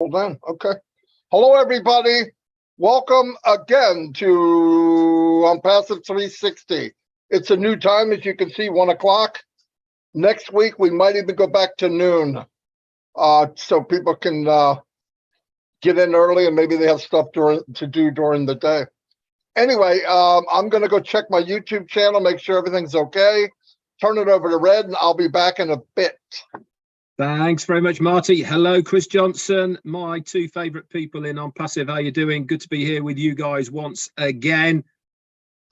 Hold on. Okay. Hello, everybody. Welcome again to ONPASSIVE 360. It's a new time, as you can see, 1 o'clock. Next week, we might even go back to noon, so people can get in early and maybe they have stuff to do during the day. Anyway, I'm going to go check my YouTube channel, make sure everything's okay. Turn it over to Red, and I'll be back in a bit. Thanks very much, Marty. Hello, Chris Johnson, my two favorite people in ONPASSIVE. How you doing? Good to be here with you guys once again.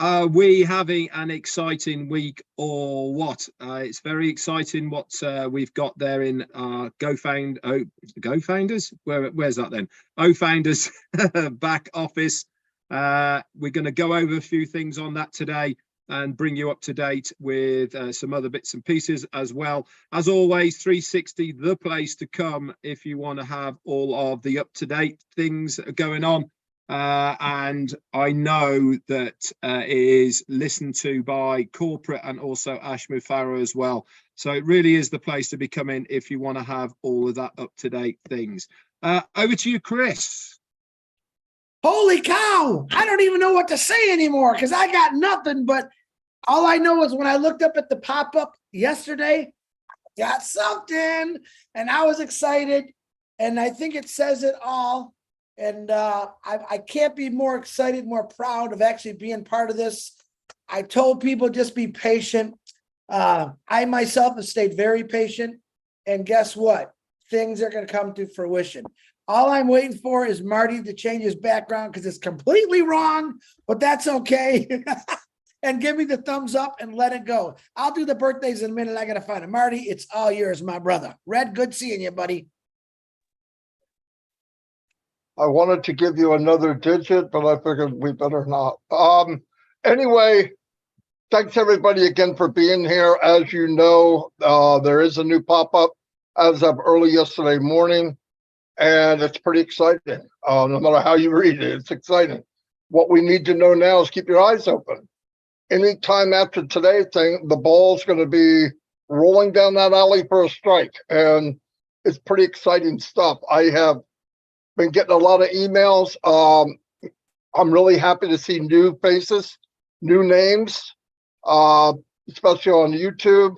Are we having an exciting week or what? It's very exciting what we've got there in GoFounders. Where's that then? OFounders back office. We're going to go over a few things on that today and bring you up to date with some other bits and pieces as well. As always, 360, the place to come if you want to have all of the up-to-date things going on. And I know that it is listened to by corporate and also Ashmore Farrow as well. So it really is the place to be coming if you want to have all of that up-to-date things. Over to you, Chris. Holy cow! I don't even know what to say anymore because I got nothing, but all I know is when I looked up at the pop-up yesterday, got something, and I was excited, and I think it says it all, and I can't be more excited, more proud of actually being part of this. I told people just be patient. I myself have stayed very patient, and guess what? Things are going to come to fruition. All I'm waiting for is Marty to change his background because it's completely wrong, but that's okay. And give me the thumbs up and let it go. I'll do the birthdays in a minute. I got to find it. Marty, it's all yours, my brother. Red, good seeing you, buddy. I wanted to give you another digit, but I figured we better not. Anyway, thanks everybody again for being here. As you know, there is a new pop-up as of early yesterday morning. And it's pretty exciting. No matter how you read it, it's exciting. What we need to know now is keep your eyes open. Anytime after today's thing, the ball's going to be rolling down that alley for a strike. And it's pretty exciting stuff. I have been getting a lot of emails. I'm really happy to see new faces, new names, especially on YouTube.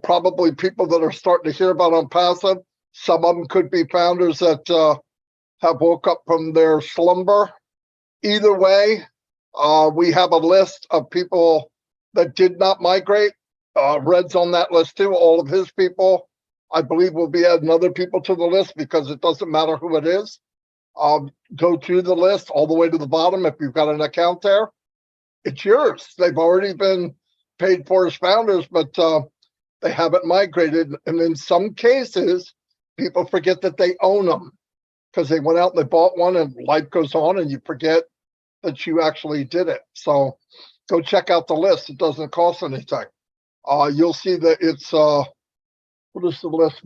Probably people that are starting to hear about ONPASSIVE. Some of them could be founders that have woke up from their slumber. Either way, we have a list of people that did not migrate. Red's on that list too, all of his people. I believe we'll be adding other people to the list because it doesn't matter who it is. Go through the list all the way to the bottom. If you've got an account there, it's yours. They've already been paid for as founders, but they haven't migrated. And in some cases, people forget that they own them because they went out and they bought one and life goes on and you forget that you actually did it. So go check out the list. It doesn't cost anything. You'll see that it's, what is the list?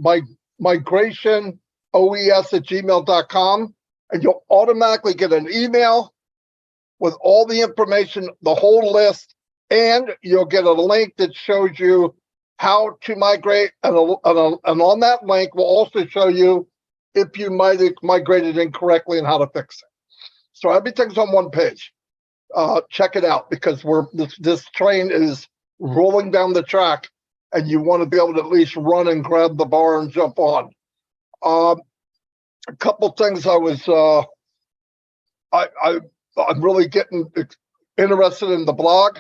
Migration OES@gmail.com. And you'll automatically get an email with all the information, the whole list, and you'll get a link that shows you how to migrate, and on that link will also show you if you might have migrated incorrectly and how to fix it. So everything's on one page. Check it out because this train is rolling down the track, and you want to be able to at least run and grab the bar and jump on. A couple things I'm really getting interested in the blog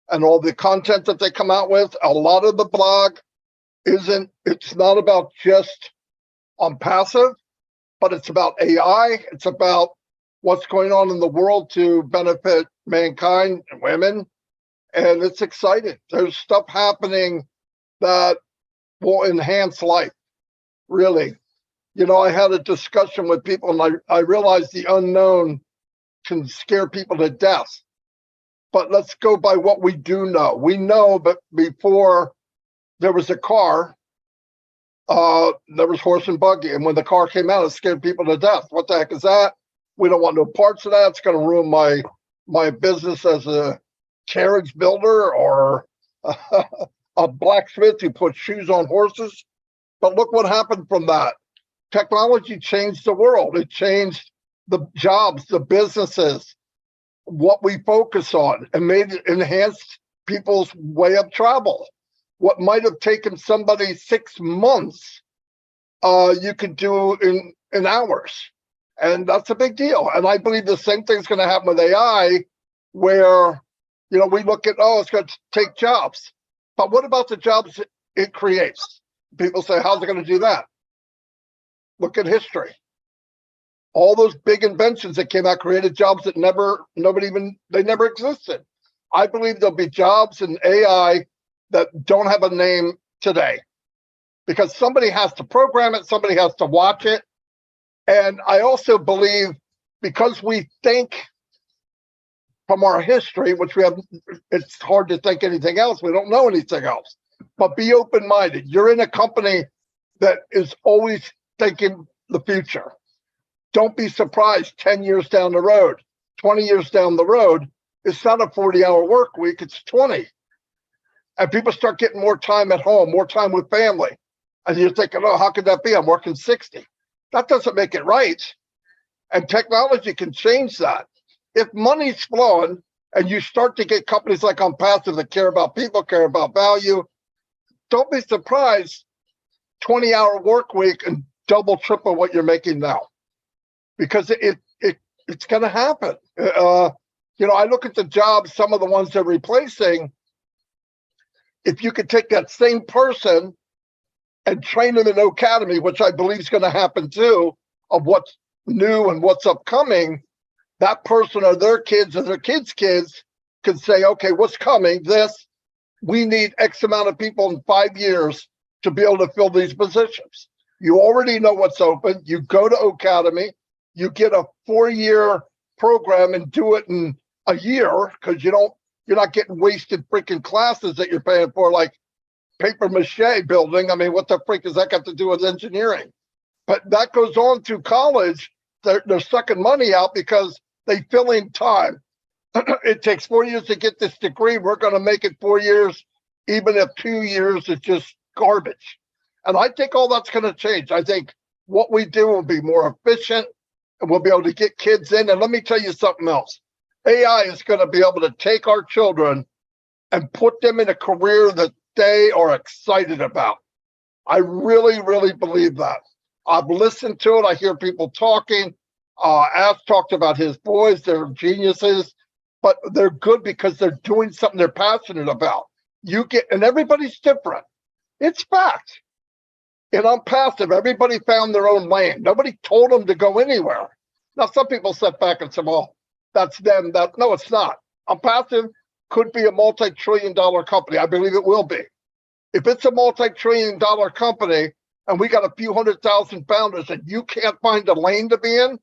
and all the content that they come out with. A lot of the blog it's not about just ONPASSIVE, but it's about AI. It's about what's going on in the world to benefit mankind and women. And it's exciting. There's stuff happening that will enhance life, really. You know, I had a discussion with people and I realized the unknown can scare people to death. But let's go by what we do know. We know that before there was a car, there was horse and buggy. And when the car came out, it scared people to death. What the heck is that? We don't want no parts of that. It's going to ruin my business as a carriage builder or a blacksmith who puts shoes on horses. But look what happened from that. Technology changed the world. It changed the jobs, the businesses, what we focus on, and made it enhanced people's way of travel. What might have taken somebody 6 months, you could do in hours. And that's a big deal. And I believe the same thing's going to happen with AI, where, we look at, it's going to take jobs. But what about the jobs it creates? People say, how's it going to do that? Look at history. All those big inventions that came out created jobs that never existed. I believe there'll be jobs in AI that don't have a name today, because somebody has to program it, somebody has to watch it. And I also believe, because we think from our history, which we have, it's hard to think anything else. We don't know anything else. But be open-minded. You're in a company that is always thinking the future. Don't be surprised 10 years down the road, 20 years down the road, it's not a 40-hour work week, it's 20. And people start getting more time at home, more time with family. And you're thinking, how could that be? I'm working 60. That doesn't make it right. And technology can change that. If money's flowing and you start to get companies like ONPASSIVE that care about people, care about value, don't be surprised 20-hour work week and double, triple what you're making now. Because it's going to happen. I look at the jobs, some of the ones they're replacing. If you could take that same person and train them in academy, which I believe is going to happen too, of what's new and what's upcoming, that person or their kids could say, okay, what's coming? We need X amount of people in 5 years to be able to fill these positions. You already know what's open. You go to academy, you get a 4-year program and do it in a year, because you're not getting wasted freaking classes that you're paying for, like paper mache building. I mean, what the freak does that got to do with engineering? But that goes on to college. They're sucking money out because they fill in time. It takes 4 years to get this degree. We're going to make it 4 years, even if 2 years is just garbage. And I think all that's going to change. I think what we do will be more efficient, and we'll be able to get kids in. And let me tell you something else. AI is going to be able to take our children and put them in a career that they are excited about. I really, really believe that. I've listened to it. I hear people talking. Ash talked about his boys. They're geniuses, but they're good because they're doing something they're passionate about. And everybody's different. It's fact. In ONPASSIVE, everybody found their own lane. Nobody told them to go anywhere. Now, some people sit back and say, well, that's them. No, it's not. ONPASSIVE could be a multi-trillion-dollar company. I believe it will be. If it's a multi-trillion-dollar company and we got a few 100,000 founders and you can't find a lane to be in,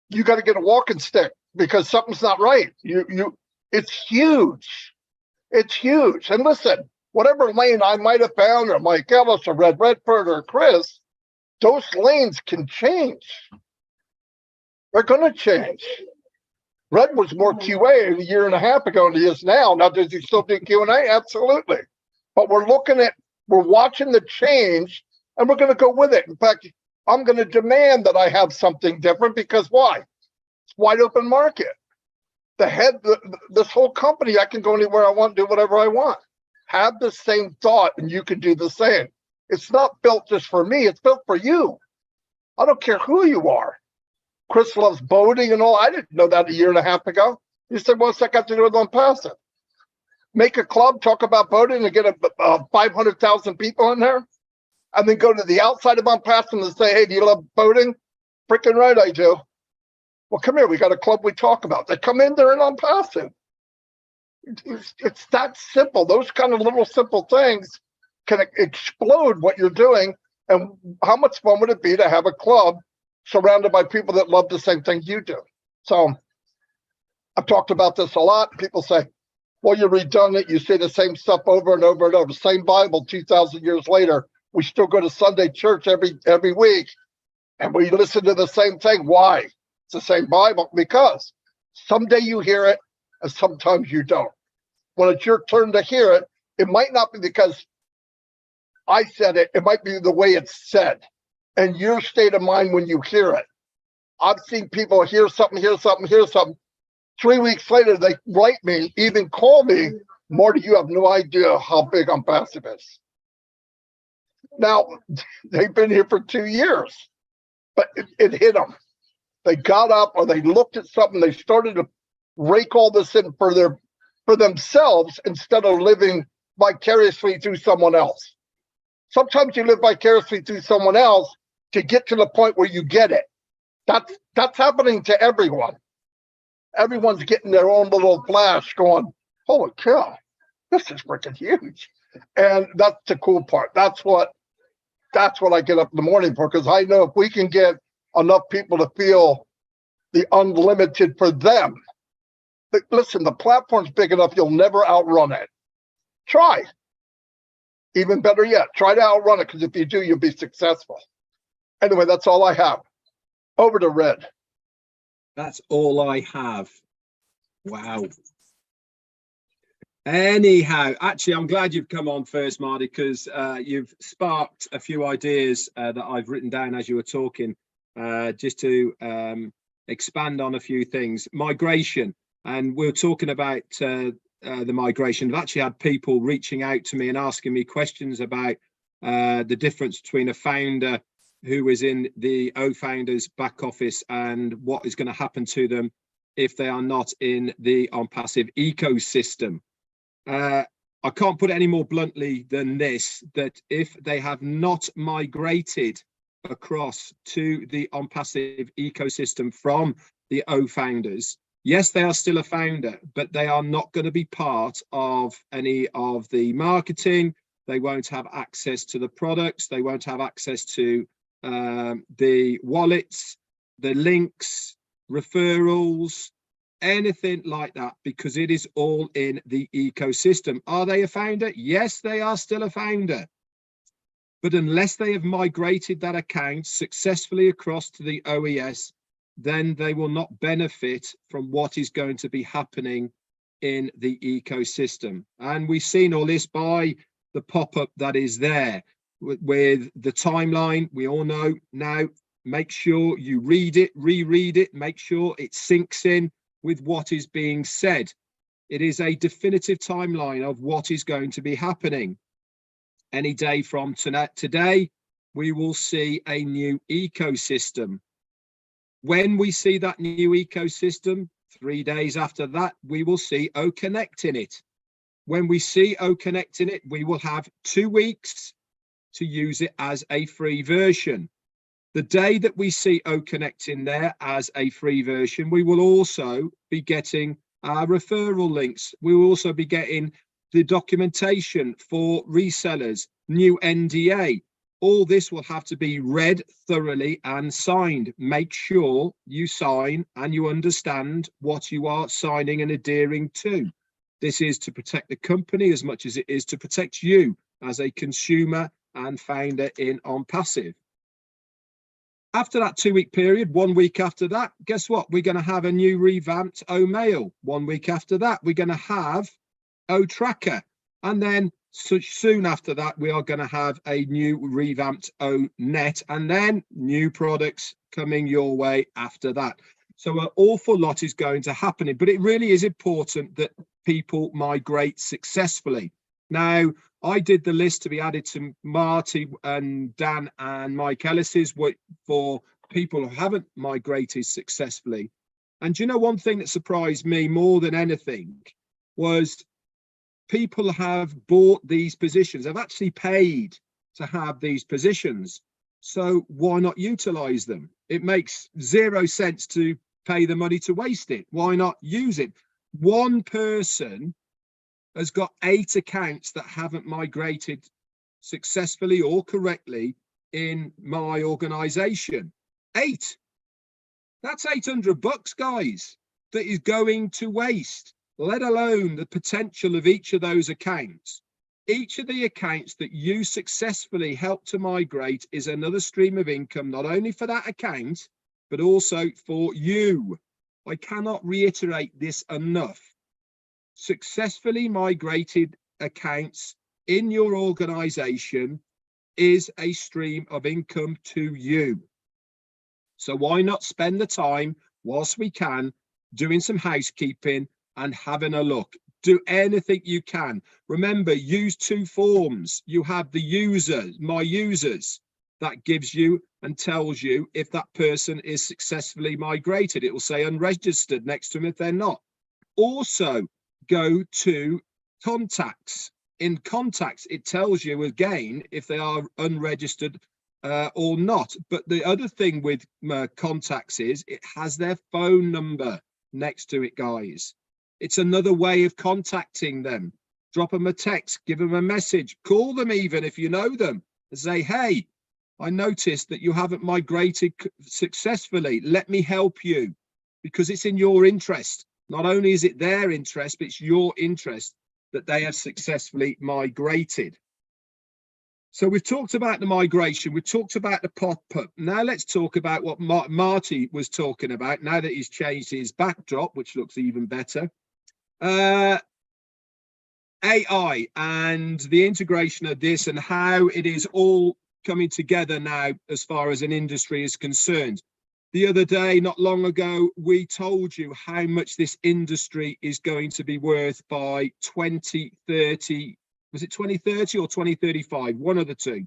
you got to get a walking stick, because something's not right. It's huge. It's huge. And listen, whatever lane I might have found, or Mike Ellis or Redfern or Chris, those lanes can change. They're going to change. Red was more QA a year and a half ago than he is now. Now, does he still do Q&A? Absolutely. But we're watching the change, and we're going to go with it. In fact, I'm going to demand that I have something different, because why? It's wide open market. This whole company, I can go anywhere I want, do whatever I want. Have the same thought, and you can do the same. It's not built just for me. It's built for you. I don't care who you are. Chris loves boating and all. I didn't know that a year and a half ago. You said, what's that got to do with ONPASSIVE? Make a club, talk about boating, and get 500,000 people in there, and then go to the outside of ONPASSIVE and say, hey, do you love boating? Freaking right, I do. Well, come here. We got a club we talk about. They come in there in ONPASSIVE. It's that simple. Those kind of little simple things can explode what you're doing. And how much fun would it be to have a club surrounded by people that love the same things you do? So I've talked about this a lot. People say, well, you're redundant. You say the same stuff over and over and over. Same Bible 2,000 years later. We still go to Sunday church every week, and we listen to the same thing. Why? It's the same Bible. Because someday you hear it, and sometimes you don't. When it's your turn to hear it, it might not be because I said it. It might be the way it's said. and your state of mind when you hear it. I've seen people hear something, hear something, hear something. 3 weeks later, they write me, even call me, Marty, you have no idea how big ONPASSIVE is. Now, they've been here for 2 years, but it hit them. They got up or they looked at something, they started to rake all this in for themselves instead of living vicariously through someone else. Sometimes you live vicariously through someone else to get to the point where you get it. That's happening to everyone. Everyone's getting their own little flash going, holy cow, this is freaking huge. And that's the cool part. That's what I get up in the morning for, because I know if we can get enough people to feel the unlimited for them. But listen, the platform's big enough, you'll never outrun it. Try. Even better yet, try to outrun it, because if you do, you'll be successful. Anyway, that's all I have. Over to Red. That's all I have. Wow. Anyhow, actually, I'm glad you've come on first, Marty, because you've sparked a few ideas that I've written down as you were talking, just to expand on a few things. Migration, and we're talking about the migration. I've actually had people reaching out to me and asking me questions about the difference between a founder who is in the O-Founders back office and what is going to happen to them if they are not in the ONPASSIVE ecosystem. I can't put it any more bluntly than this, that if they have not migrated across to the ONPASSIVE ecosystem from the O-Founders, yes, they are still a founder, but they are not going to be part of any of the marketing. They won't have access to the products. They won't have access to the wallets, the links, referrals, anything like that, because it is all in the ecosystem. Are they a founder? Yes, they are still a founder. But unless they have migrated that account successfully across to the OES, then they will not benefit from what is going to be happening in the ecosystem. And we've seen all this by the pop-up that is there with the timeline. We all know now, make sure you read it, reread it, make sure it sinks in with what is being said. It is a definitive timeline of what is going to be happening. Any day from today, we will see a new ecosystem. When we see that new ecosystem, 3 days after that, we will see OConnect in it. When we see OConnect in it, we will have 2 weeks to use it as a free version. The day that we see OConnect in there as a free version, we will also be getting our referral links. We will also be getting the documentation for resellers, new NDA. All this will have to be read thoroughly and signed. Make sure you sign and you understand what you are signing and adhering to. This is to protect the company as much as it is to protect you as a consumer and founder in ONPASSIVE. After that 2 week period, 1 week after that, guess what? We're going to have a new revamped O-Mail. 1 week after that, we're going to have O-Tracker. And then soon after that, we are going to have a new revamped O-Net, and then new products coming your way after that. So an awful lot is going to happen, but it really is important that people migrate successfully. Now, I did the list to be added to Marty and Dan and Mike Ellis's for people who haven't migrated successfully. And you know, one thing that surprised me more than anything was people have bought these positions. They've actually paid to have these positions. So why not utilize them? It makes 0 sense to pay the money to waste it. Why not use it? One person has got 8 accounts that haven't migrated successfully or correctly in my organization. 8. That's $800, guys, that is going to waste, let alone the potential of each of those accounts. Each of the accounts that you successfully help to migrate is another stream of income, not only for that account, but also for you. I cannot reiterate this enough. Successfully migrated accounts in your organization is a stream of income to you. So why not spend the time whilst we can doing some housekeeping and having a look? Do anything you can. Remember, use two forms. You have the user, my users, that gives you and tells you if that person is successfully migrated. It will say unregistered next to them if they're not. Also, go to contacts. In contacts, it tells you again if they are unregistered or not. But the other thing with contacts is it has their phone number next to it, guys. It's another way of contacting them. Drop them a text, give them a message, call them even if you know them, and say, hey, I noticed that you haven't migrated successfully. Let me help you, because it's in your interest. Not only is it their interest, but it's your interest that they have successfully migrated. So we've talked about the migration. We've talked about the pop-up. Now let's talk about what Marty was talking about now that he's changed his backdrop, which looks even better. AI and the integration of this and how it is all coming together now as far as an industry is concerned. The other day, not long ago, we told you how much this industry is going to be worth by 2030. Was it 2030 or 2035? One of the two.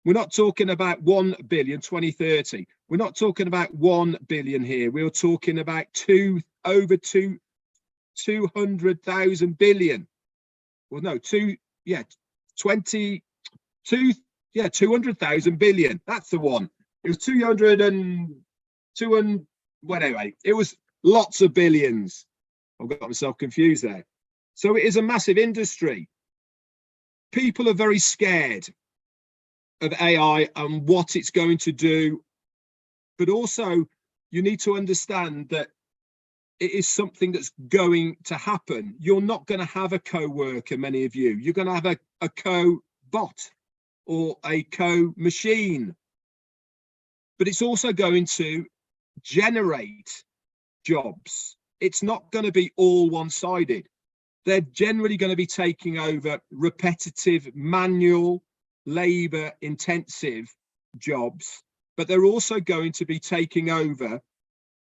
We're not talking about 1 billion, 2030. We're not talking about 1 billion here. We're talking about over 200,000 billion. Well, no, 200,000 billion. That's the one. It was 200 and well, anyway, it was lots of billions. I've got myself confused there. So it is a massive industry. People are very scared of AI and what it's going to do. But also, you need to understand that it is something that's going to happen. You're not going to have a co-worker, many of you. You're going to have a co-bot or a co-machine. But it's also going to generate jobs. It's not going to be all one-sided. They're generally going to be taking over repetitive, manual, labor-intensive jobs, but they're also going to be taking over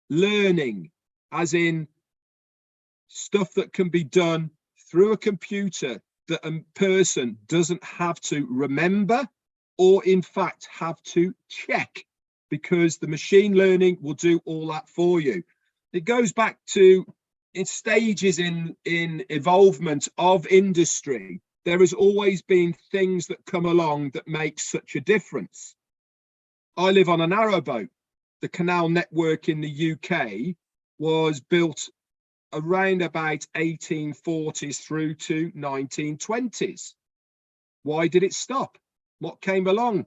learning, as in stuff that can be done through a computer that a person doesn't have to remember or in fact have to check, because the machine learning will do all that for you. It goes back to in stages in evolvement of industry. There has always been things that come along that make such a difference. I live on a narrowboat. The canal network in the UK was built around about 1840s through to 1920s. Why did it stop? What came along?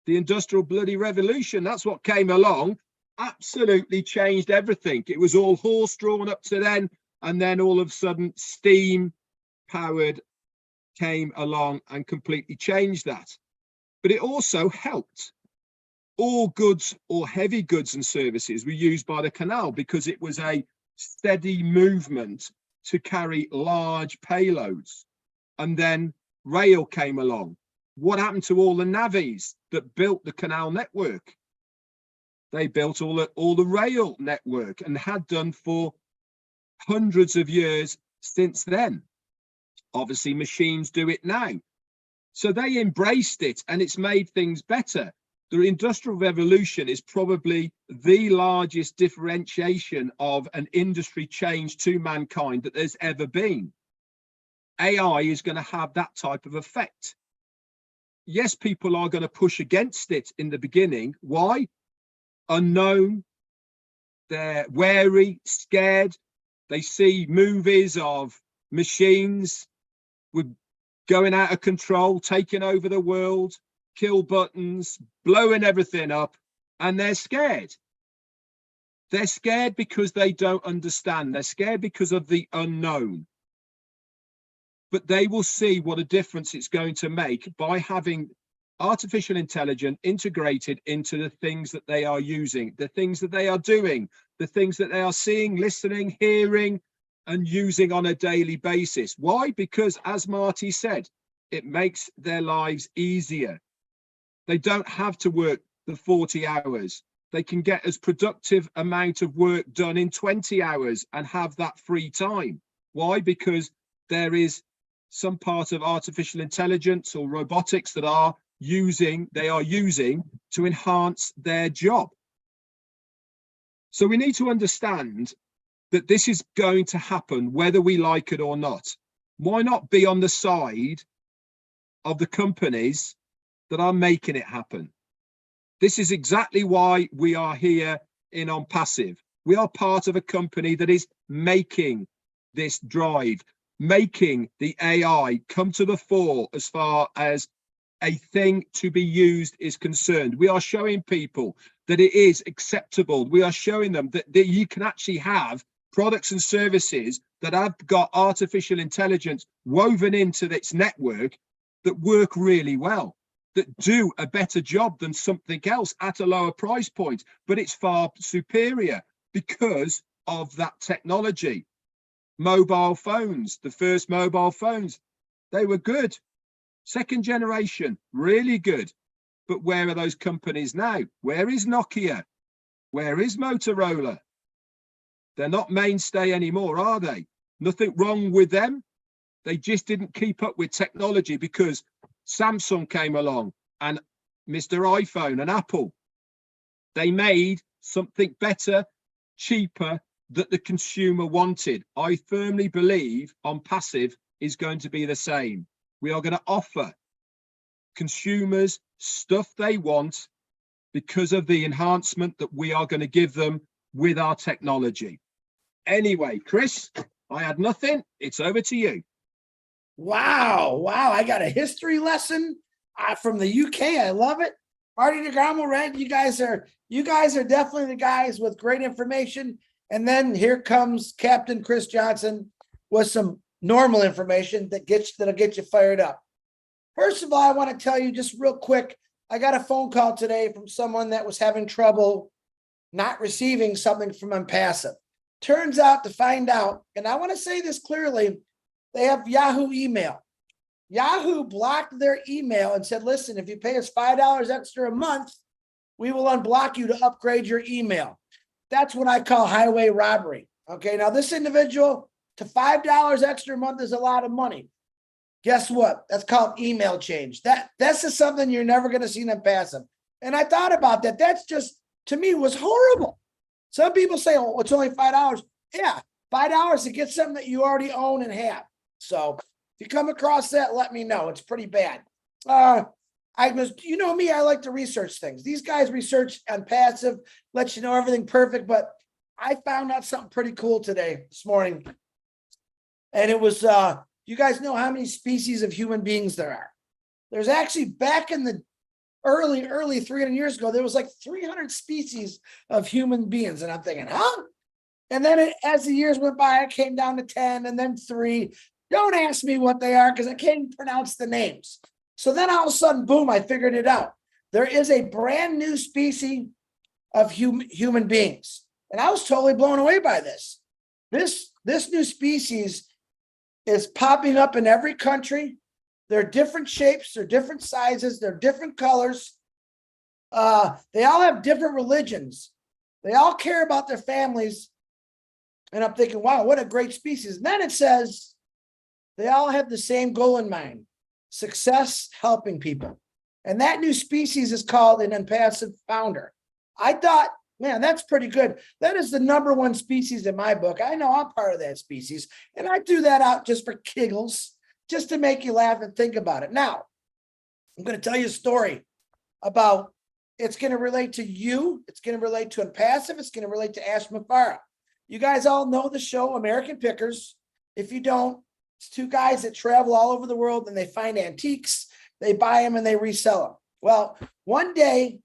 The Industrial bloody Revolution. That's what came along. Absolutely changed everything. It was all horse drawn up to then, and then all of a sudden steam powered came along and completely changed that. But it also helped. All goods or heavy goods and services were used by the canal because it was a steady movement to carry large payloads. And then rail came along. What happened to all the navvies that built the canal network? They built all the rail network and had done for hundreds of years since then. Obviously, machines do it now. So they embraced it and it's made things better. The Industrial Revolution is probably the largest differentiation of an industry change to mankind that there's ever been. AI is going to have that type of effect. Yes, people are going to push against it in the beginning. Why? Unknown. They're wary, scared. They see movies of machines with going out of control, taking over the world, kill buttons, blowing everything up, and they're scared. They're scared because they don't understand. They're scared because of the unknown. But they will see what a difference it's going to make by having artificial intelligence integrated into the things that they are using, the things that they are doing, the things that they are seeing, listening, hearing, and using on a daily basis. Why? Because, as Marty said, it makes their lives easier. They don't have to work the 40 hours. They can get as productive amount of work done in 20 hours and have that free time. Why? Because there is some part of artificial intelligence or robotics that they are using to enhance their job. So we need to understand that this is going to happen whether we like it or not. Why not be on the side of the companies that are making it happen? This is exactly why we are here in ONPASSIVE. We are part of a company that is making this drive, making the AI come to the fore as far as a thing to be used is concerned. We are showing people that it is acceptable. We are showing them that you can actually have products and services that have got artificial intelligence woven into its network that work really well, that do a better job than something else at a lower price point, but it's far superior because of that technology. Mobile phones, the first mobile phones, they were good. Second generation, really good. But where are those companies now? Where is Nokia? Where is Motorola? They're not mainstay anymore, are they? Nothing wrong with them. They just didn't keep up with technology because Samsung came along and Mr. iPhone and Apple. They made something better, cheaper, that the consumer wanted. I firmly believe ONPASSIVE is going to be the same. We are going to offer consumers stuff they want because of the enhancement that we are going to give them with our technology. Anyway, Chris, I had nothing. It's over to you. Wow. Wow. I got a history lesson from the UK. I love it. Marty DeGarmo, Red, you guys are definitely the guys with great information. And then here comes Captain Chris Johnson with some normal information that'll get you fired up. First of all, I want to tell you just real quick, I got a phone call today from someone that was having trouble not receiving something from ONPASSIVE. Turns out to find out, and I want to say this clearly, they have Yahoo email. Yahoo blocked their email and said, listen, if you pay us $5 extra a month, we will unblock you to upgrade your email. That's what I call highway robbery. Okay, now this individual, to $5 extra a month is a lot of money. Guess what? That's called email change. That's just something you're never going to see in ONPASSIVE. And I thought about that. That's just, to me, was horrible. Some people say, oh, it's only $5. Yeah, $5 to get something that you already own and have. So if you come across that, let me know. It's pretty bad. You know me, I like to research things. These guys research ONPASSIVE, let you know everything perfect, but I found out something pretty cool this morning. And it was, you guys know how many species of human beings there are. There's actually, back in the early 300 years ago, there was like 300 species of human beings. And I'm thinking, huh? And then as the years went by, it came down to 10 and then 3. Don't ask me what they are because I can't even pronounce the names. So then all of a sudden, boom, I figured it out. There is a brand new species of human beings. And I was totally blown away by this. This new species is popping up in every country. They're different shapes, they're different sizes, they're different colors. They all have different religions. They all care about their families. And I'm thinking, wow, what a great species. And then it says they all have the same goal in mind: success, helping people. And that new species is called an ONPASSIVE founder. I thought, man, that's pretty good. That is the #1 species in my book. I know I'm part of that species. And I threw that out just for giggles, just to make you laugh and think about it. Now, I'm going to tell you a story about, it's going to relate to you. It's going to relate to ONPASSIVE. It's going to relate to Ash Mafara. You guys all know the show American Pickers. If you don't, it's 2 guys that travel all over the world and they find antiques. They buy them and they resell them. Well, one day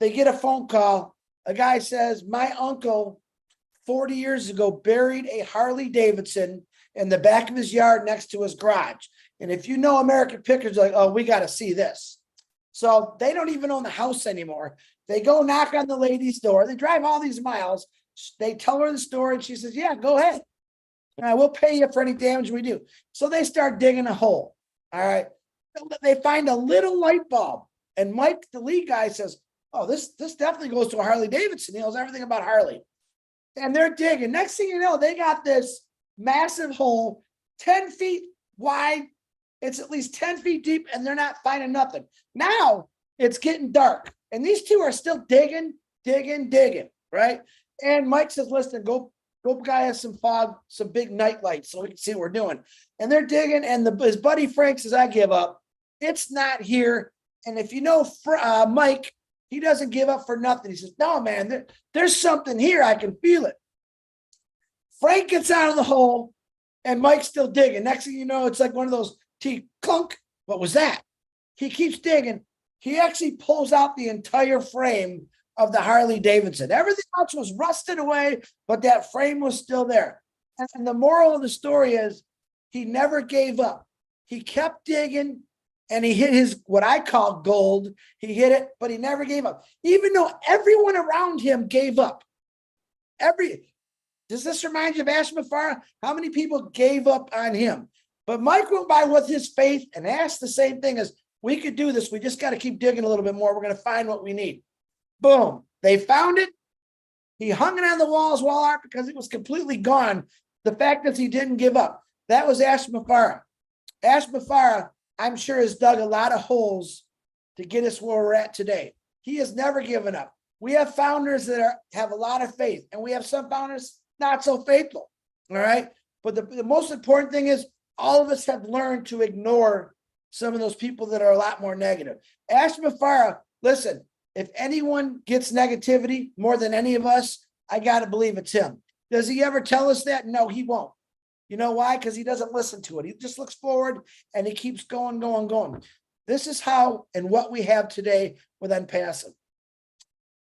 they get a phone call. A guy says, my uncle 40 years ago buried a Harley Davidson in the back of his yard next to his garage. And if you know American Pickers, like, oh, we got to see this. So they don't even own the house anymore. They go knock on the lady's door. They drive all these miles. They tell her the story and she says, yeah, go ahead. We'll pay you for any damage we do. So they start digging a hole. All right. They find a little light bulb And Mike, the lead guy, says, oh, this definitely goes to a Harley Davidson. He knows everything about Harley. And they're digging. Next thing you know, they got this massive hole, 10 feet wide. It's at least 10 feet deep, and they're not finding nothing. Now it's getting dark, and these two are still digging, right? And Mike says, listen, go guy us some fog, some big night lights so we can see what we're doing. And they're digging, and his buddy Frank says, I give up. It's not here. And if you know Mike, he doesn't give up for nothing. He says, no, man, there's something here. I can feel it. Frank gets out of the hole, and Mike's still digging. Next thing you know, it's like one of those clunk. What was that? He keeps digging. He actually pulls out the entire frame of the Harley Davidson. Everything else was rusted away, but that frame was still there. And the moral of the story is he never gave up. He kept digging, and he hit his, what I call gold. He hit it, but he never gave up. Even though everyone around him gave up. Does this remind you of Ash Mafara? How many people gave up on him? But Mike went by with his faith and asked the same thing as, we could do this. We just got to keep digging a little bit more. We're going to find what we need. Boom. They found it. He hung it on the wall as wall art because it was completely gone. The fact that he didn't give up. That was Ash Mafara. Ash Mafara, I'm sure, has dug a lot of holes to get us where we're at today. He has never given up. We have founders that have a lot of faith, and we have some founders not so faithful. All right. But the most important thing is all of us have learned to ignore some of those people that are a lot more negative. Ash Mafara, listen, if anyone gets negativity more than any of us, I got to believe it's him. Does he ever tell us that? No, he won't. You know why? Because he doesn't listen to it. He just looks forward and he keeps going. This is how and what we have today with ONPASSIVE.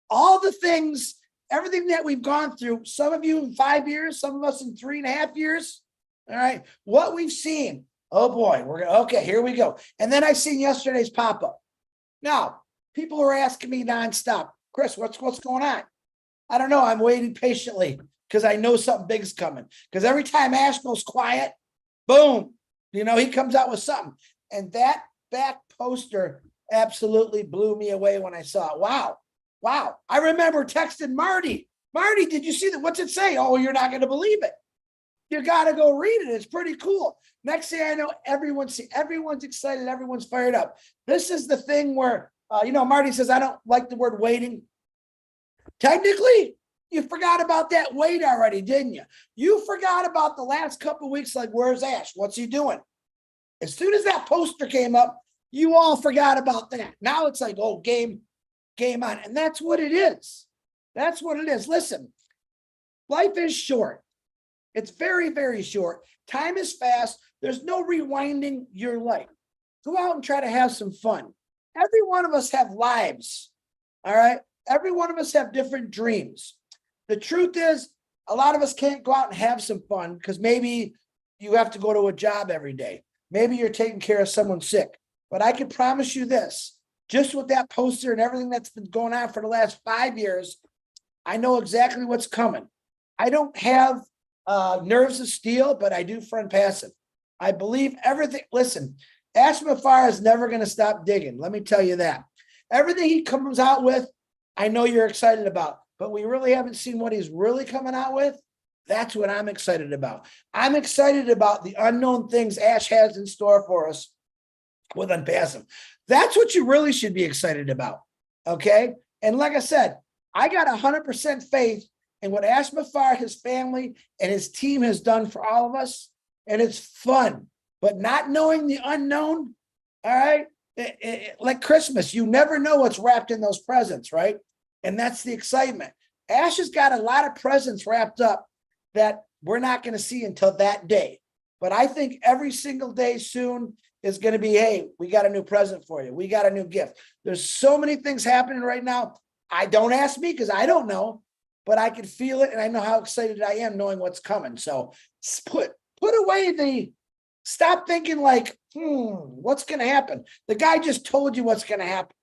All the things, everything that we've gone through, some of you in 5 years, some of us in 3.5 years. All right. What we've seen. Oh boy, okay, here we go. And then I seen yesterday's pop-up. Now, people are asking me nonstop, Chris, what's going on? I don't know. I'm waiting patiently because I know something big's coming. Because every time Ash goes quiet, boom, he comes out with something. And that back poster absolutely blew me away when I saw it. Wow. I remember texting Marty. Marty, did you see that? What's it say? Oh, you're not going to believe it. You got to go read it. It's pretty cool. Next thing I know, everyone's excited. Everyone's fired up. This is the thing where, Marty says, I don't like the word waiting. Technically, you forgot about that wait already, didn't you? You forgot about the last couple of weeks, like, where's Ash? What's he doing? As soon as that poster came up, you all forgot about that. Now it's like, oh, game on. And that's what it is. That's what it is. Listen, life is short. It's very, very short. Time is fast. There's no rewinding your life. Go out and try to have some fun. Every one of us have lives. All right. Every one of us have different dreams. The truth is, a lot of us can't go out and have some fun because maybe you have to go to a job every day. Maybe you're taking care of someone sick. But I can promise you this, just with that poster and everything that's been going on for the last 5 years, I know exactly what's coming. I don't have nerves of steel, but I do for ONPASSIVE. I believe everything. Listen, Ash Mafara is never going to stop digging. Let me tell you that. Everything he comes out with, I know you're excited about, but we really haven't seen what he's really coming out with. That's what I'm excited about. I'm excited about the unknown things Ash has in store for us with ONPASSIVE. That's what you really should be excited about. Okay. And like I said, I got 100% faith in what Ash Mafara, his family, and his team has done for all of us. And it's fun, but not knowing the unknown. All right. Like Christmas, you never know what's wrapped in those presents, right? And that's the excitement. Ash has got a lot of presents wrapped up that we're not going to see until that day. But I think every single day soon is going to be, hey, we got a new present for you. We got a new gift. There's so many things happening right now. Don't ask me because I don't know, but I can feel it. And I know how excited I am knowing what's coming. So put away stop thinking like, what's going to happen? The guy just told you what's going to happen.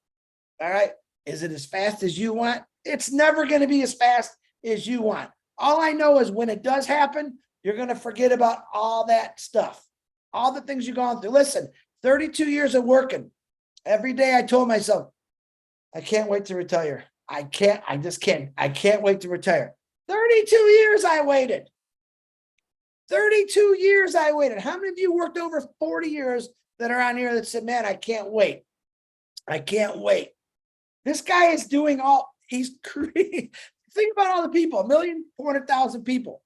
All right. Is it as fast as you want? It's never going to be as fast as you want. All I know is when it does happen, you're going to forget about all that stuff, all the things you've gone through. Listen, 32 years of working. Every day I told myself, I can't wait to retire. I just can't. I can't wait to retire. 32 years I waited. 32 years I waited. How many of you worked over 40 years that are on here that said, man, I can't wait. I can't wait. This guy is doing he's creating. Think about all the people, 1,400,000 people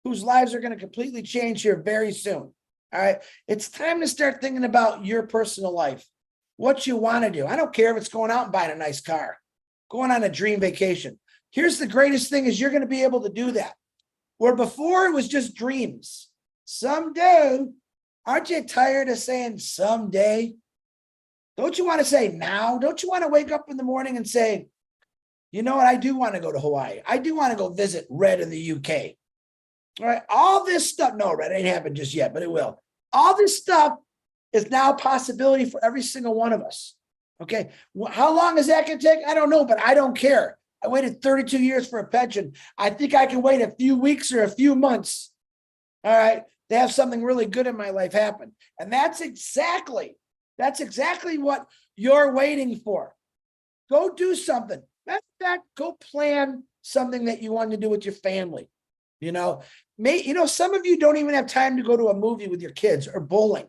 whose lives are going to completely change here very soon. All right. It's time to start thinking about your personal life, what you want to do. I don't care if it's going out and buying a nice car, going on a dream vacation. Here's the greatest thing is you're going to be able to do that. Where before it was just dreams. Someday, aren't you tired of saying someday? Don't you want to say now? Don't you want to wake up in the morning and say, you know what? I do want to go to Hawaii. I do want to go visit Red in the UK. All right. All this stuff. No, Red ain't happened just yet, but it will. All this stuff is now a possibility for every single one of us. Okay. How long is that going to take? I don't know, but I don't care. I waited 32 years for a pension. I think I can wait a few weeks or a few months. All right. To have something really good in my life happen. And that's exactly what you're waiting for. Go do something. Matter of fact, go plan something that you want to do with your family. Some of you don't even have time to go to a movie with your kids or bowling.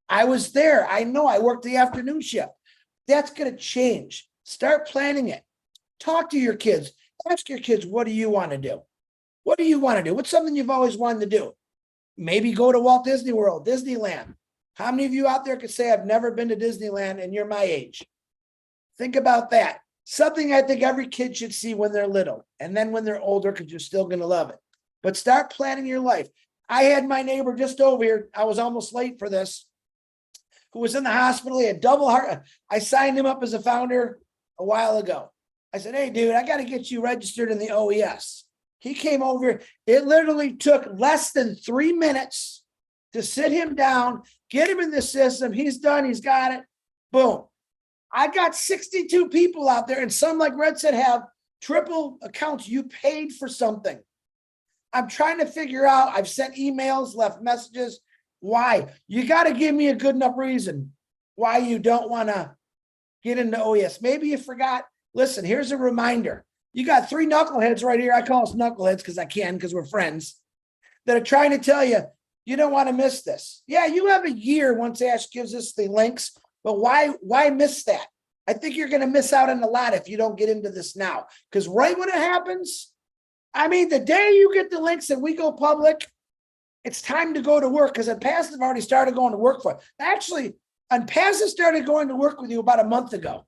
I was there. I know I worked the afternoon shift. That's going to change. Start planning it. Talk to your kids. Ask your kids, what do you want to do? What do you want to do? What's something you've always wanted to do? Maybe go to Walt Disney World, Disneyland. How many of you out there could say, I've never been to Disneyland and you're my age? Think about that. Something I think every kid should see when they're little. And then when they're older, because you're still going to love it. But start planning your life. I had my neighbor just over here. I was almost late for this. Who was in the hospital. He had double heart. I signed him up as a founder a while ago. I said, hey, dude, I got to get you registered in the OES. He came over. It literally took less than 3 minutes to sit him down, get him in the system. He's done. He's got it. Boom. I got 62 people out there, and some, like Red said, have triple accounts. You paid for something. I'm trying to figure out. I've sent emails, left messages. Why? You got to give me a good enough reason why you don't want to get into OES. Maybe you forgot. Listen, here's a reminder. You got 3 knuckleheads right here. I call us knuckleheads because we're friends, that are trying to tell you, you don't want to miss this. Yeah, you have a year once Ash gives us the links, but why miss that? I think you're going to miss out on a lot if you don't get into this now. Because right when it happens, the day you get the links and we go public, it's time to go to work, because ONPASSIVE already started going to work for it. Actually, ONPASSIVE started going to work with you about a month ago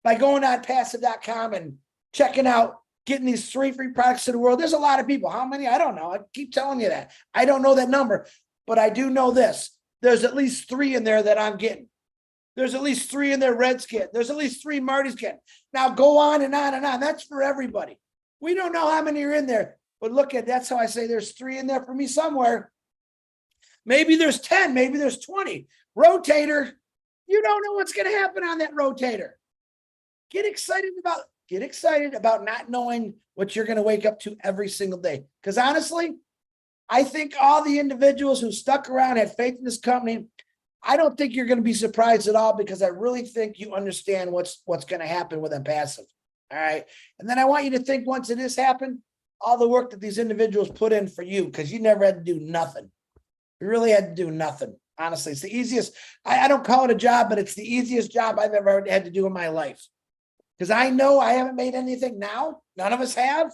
by going on ONPASSIVE.com and checking out, getting these 3 free products to the world. There's a lot of people. How many? I don't know. I keep telling you that. I don't know that number, but I do know this. There's at least 3 in there that I'm getting. There's at least 3 in there Red's getting. There's at least 3 Marty's getting. Now go on and on and on. That's for everybody. We don't know how many are in there, but look at, that's how I say there's 3 in there for me somewhere. Maybe there's 10, maybe there's 20. Rotator, you don't know what's going to happen on that rotator. Get excited about not knowing what you're going to wake up to every single day. Because honestly, I think all the individuals who stuck around, had faith in this company, I don't think you're going to be surprised at all, because I really think you understand what's going to happen with ONPASSIVE. All right. And then I want you to think, once it has happened, all the work that these individuals put in for you, because you never had to do nothing. You really had to do nothing. Honestly, it's the easiest. I don't call it a job, but it's the easiest job I've ever had to do in my life. Because I know I haven't made anything now. None of us have.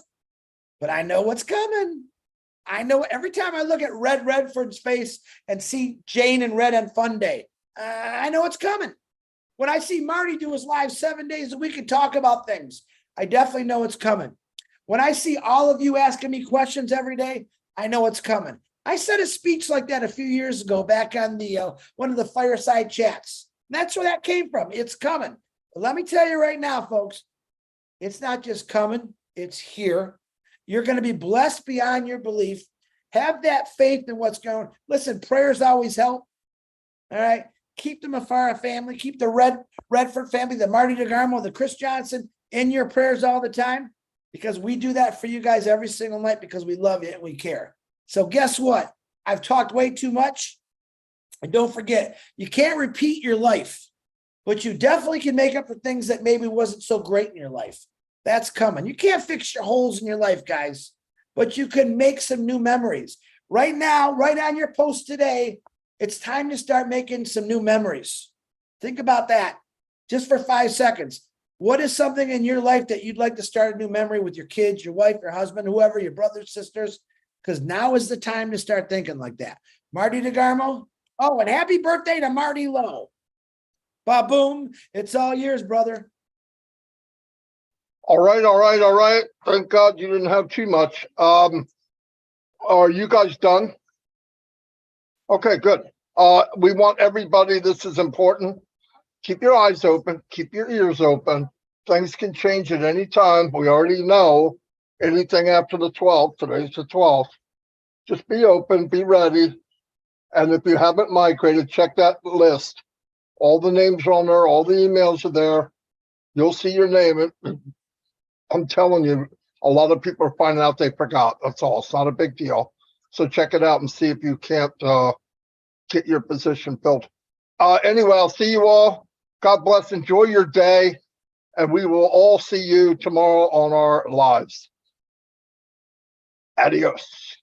But I know what's coming. I know every time I look at Redfern's face and see Jane and Red on Fun Day, I know it's coming. When I see Marty do his live 7 days a week and talk about things, I definitely know it's coming. When I see all of you asking me questions every day, I know it's coming. I said a speech like that a few years ago back on the one of the fireside chats. That's where that came from. It's coming. But let me tell you right now, folks, it's not just coming. It's here. You're going to be blessed beyond your belief. Have that faith in what's going on. Listen, prayers always help. All right. Keep the Mafara family. Keep the Redfern family, the Marty DeGarmo, the Chris Johnson in your prayers all the time, because we do that for you guys every single night, because we love you and we care. So guess what? I've talked way too much. And don't forget, you can't repeat your life. but you definitely can make up for things that maybe wasn't so great in your life. That's coming. You can't fix your holes in your life, guys, but you can make some new memories. Right now, right on your post today, it's time to start making some new memories. Think about that just for 5 seconds. What is something in your life that you'd like to start a new memory with your kids, your wife, your husband, whoever, your brothers, sisters? Because now is the time to start thinking like that. Marty DeGarmo. Oh, and happy birthday to Marty Lowe. Ba-boom. It's all yours, brother. All right, all right, all right. Thank God you didn't have too much. Are you guys done? Okay, good. We want everybody, this is important. Keep your eyes open, keep your ears open. Things can change at any time. We already know anything after the 12th, today's the 12th. Just be open, be ready. And if you haven't migrated, check that list. All the names are on there, all the emails are there. You'll see your name. I'm telling you, a lot of people are finding out they forgot. That's all. It's not a big deal. So check it out and see if you can't get your position filled. Anyway, I'll see you all. God bless. Enjoy your day. And we will all see you tomorrow on our lives. Adios.